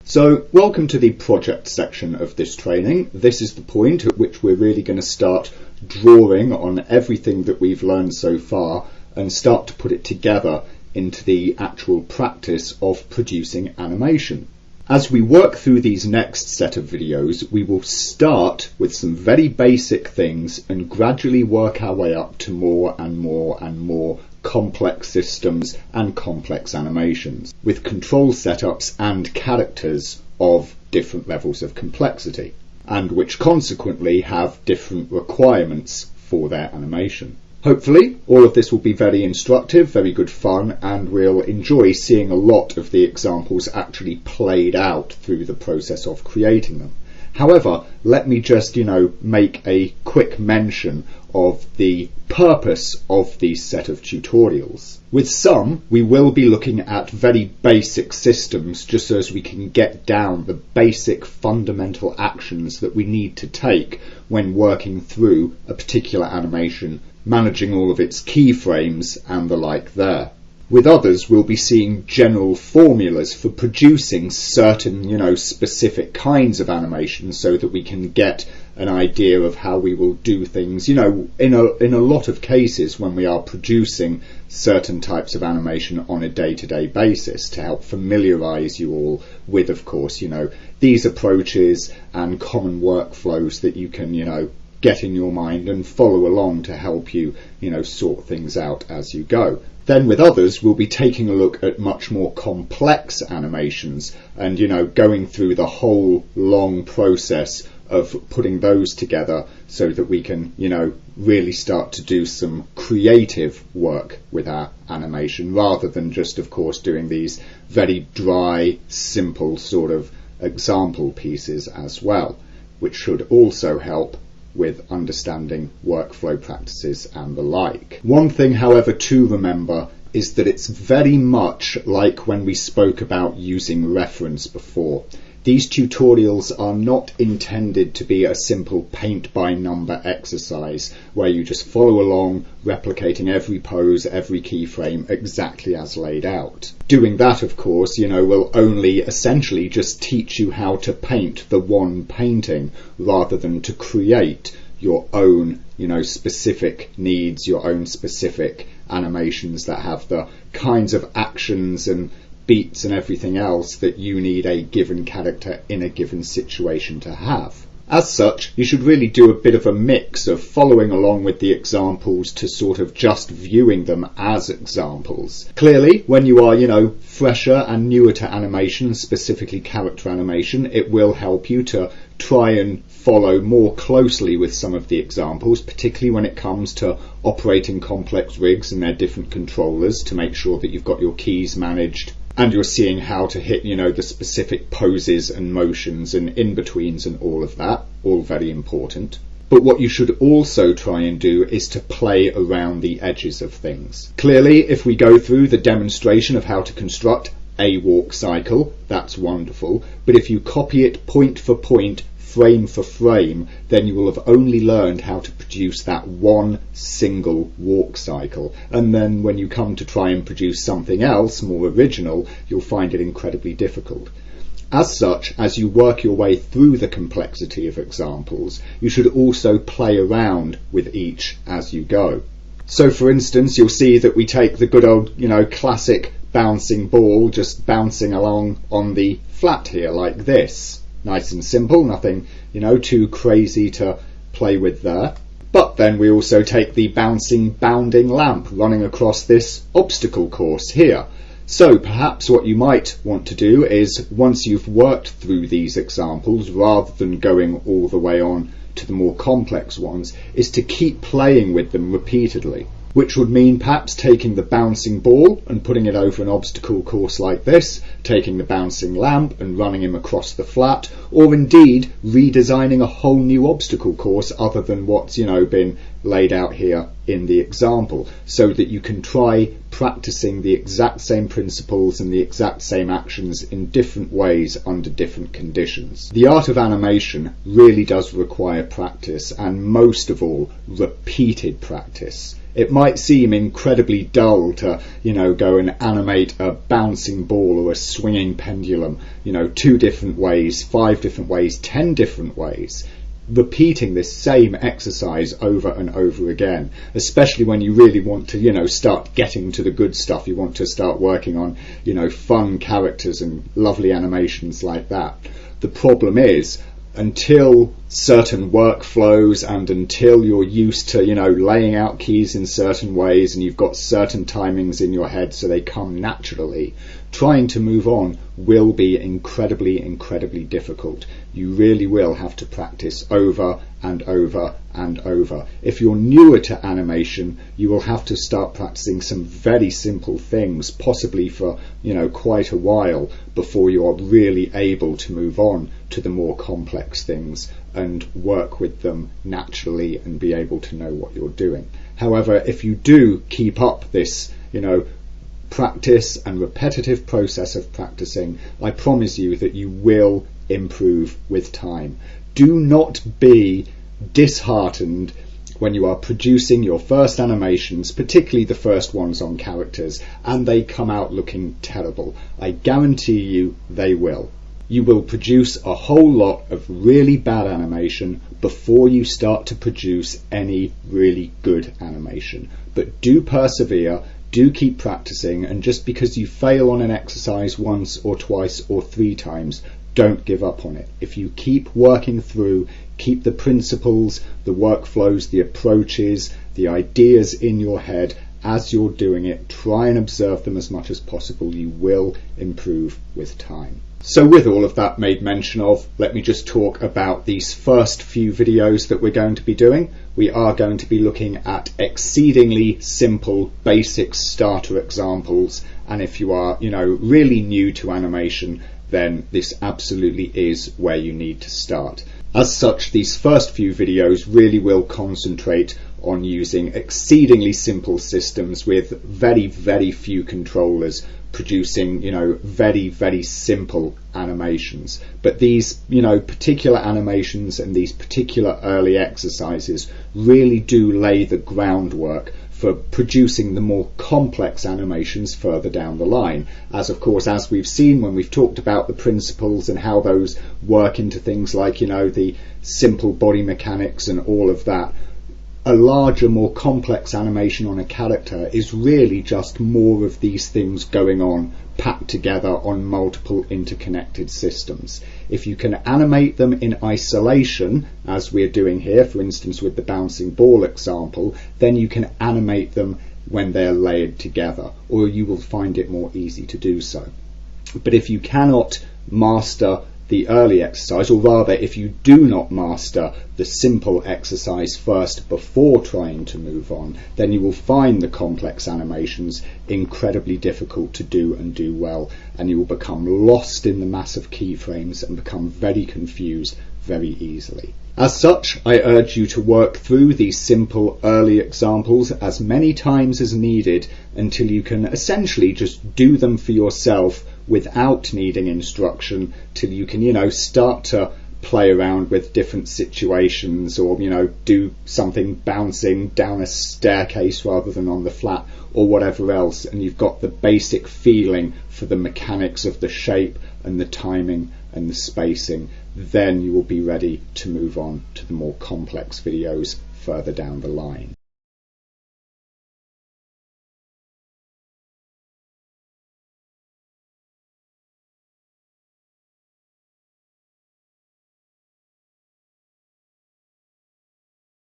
So, welcome to the project section of this training. This is the point at which we're really going to start drawing on everything that we've learned so far and start to put it together into the actual practice of producing animation. As we work through these next set of videos, we will start with some very basic things and gradually work our way up to more and more and more complex systems and complex animations with control setups and characters of different levels of complexity, and which consequently have different requirements for their animation. Hopefully all of this will be very instructive, very good fun, and we'll enjoy seeing a lot of the examples actually played out through the process of creating them. However, let me just, make a quick mention of the purpose of these set of tutorials. With some, we will be looking at very basic systems just so as we can get down the basic fundamental actions that we need to take when working through a particular animation, managing all of its keyframes and the like there. With others, we'll be seeing general formulas for producing certain, specific kinds of animations so that we can get an idea of how we will do things, in a lot of cases when we are producing certain types of animation on a day-to-day basis to help familiarize you all with, of course, these approaches and common workflows that you can, get in your mind and follow along to help you, sort things out as you go. Then with others, we'll be taking a look at much more complex animations and, going through the whole long process of putting those together so that we can, really start to do some creative work with our animation rather than just, of course, doing these very dry, simple sort of example pieces as well, which should also help with understanding workflow practices and the like. One thing, however, to remember is that it's very much like when we spoke about using reference before. These tutorials are not intended to be a simple paint by number exercise where you just follow along, replicating every pose, every keyframe exactly as laid out. Doing that, of course, will only essentially just teach you how to paint the one painting rather than to create your own, specific needs, your own specific animations that have the kinds of actions and beats and everything else that you need a given character in a given situation to have. As such, you should really do a bit of a mix of following along with the examples to sort of just viewing them as examples. Clearly, when you are, fresher and newer to animation, specifically character animation, it will help you to try and follow more closely with some of the examples, particularly when it comes to operating complex rigs and their different controllers to make sure that you've got your keys managed and you're seeing how to hit, the specific poses and motions and in-betweens and all of that, all very important. But what you should also try and do is to play around the edges of things. Clearly, if we go through the demonstration of how to construct a walk cycle, that's wonderful, but if you copy it point for point, frame for frame, then you will have only learned how to produce that one single walk cycle. And then when you come to try and produce something else, more original, you'll find it incredibly difficult. As such, as you work your way through the complexity of examples, you should also play around with each as you go. So for instance, you'll see that we take the good old, classic bouncing ball, just bouncing along on the flat here like this. Nice and simple, nothing, too crazy to play with there. But then we also take the bouncing, bounding lamp running across this obstacle course here. So perhaps what you might want to do is, once you've worked through these examples, rather than going all the way on to the more complex ones, is to keep playing with them repeatedly. Which would mean perhaps taking the bouncing ball and putting it over an obstacle course like this, taking the bouncing lamp and running him across the flat, or indeed redesigning a whole new obstacle course other than what's, been laid out here in the example, so that you can try practicing the exact same principles and the exact same actions in different ways under different conditions. The art of animation really does require practice, and most of all, repeated practice. It might seem incredibly dull to, go and animate a bouncing ball or a swinging pendulum, 2 different ways, 5 different ways, 10 different ways. Repeating this same exercise over and over again, especially when you really want to, start getting to the good stuff. You want to start working on, fun characters and lovely animations like that. The problem is, until certain workflows and until you're used to, laying out keys in certain ways and you've got certain timings in your head so they come naturally, trying to move on will be incredibly difficult. You really will have to practice over and over and over. If you're newer to animation, you will have to start practicing some very simple things, possibly for, quite a while before you are really able to move on to the more complex things and work with them naturally and be able to know what you're doing. However, if you do keep up this, practice and repetitive process of practicing, I promise you that you will improve with time. Do not be disheartened when you are producing your first animations, particularly the first ones on characters, and they come out looking terrible. I guarantee you they will. You will produce a whole lot of really bad animation before you start to produce any really good animation. But do persevere, do keep practicing, and just because you fail on an exercise once or twice or 3 times, don't give up on it. If you keep working through, keep the principles, the workflows, the approaches, the ideas in your head as you're doing it, try and observe them as much as possible, you will improve with time. So with all of that made mention of, let me just talk about these first few videos that we're going to be doing. We are going to be looking at exceedingly simple, basic starter examples, and if you are, really new to animation, then this absolutely is where you need to start. As such, these first few videos really will concentrate on using exceedingly simple systems with very few controllers, producing, very simple animations. But these, particular animations and these particular early exercises really do lay the groundwork for producing the more complex animations further down the line. As we've seen when we've talked about the principles and how those work into things like, the simple body mechanics and all of that, a larger, more complex animation on a character is really just more of these things going on, packed together on multiple interconnected systems. If you can animate them in isolation, as we're doing here, for instance with the bouncing ball example, then you can animate them when they're layered together, or you will find it more easy to do so. But if you cannot master the early exercise, or rather if you do not master the simple exercise first before trying to move on, then you will find the complex animations incredibly difficult to do and do well, and you will become lost in the mass of keyframes and become very confused very easily. As such, I urge you to work through these simple early examples as many times as needed until you can essentially just do them for yourself without needing instruction, till you can, start to play around with different situations, or, do something bouncing down a staircase rather than on the flat, or whatever else, and you've got the basic feeling for the mechanics of the shape and the timing and the spacing. Then you will be ready to move on to the more complex videos further down the line.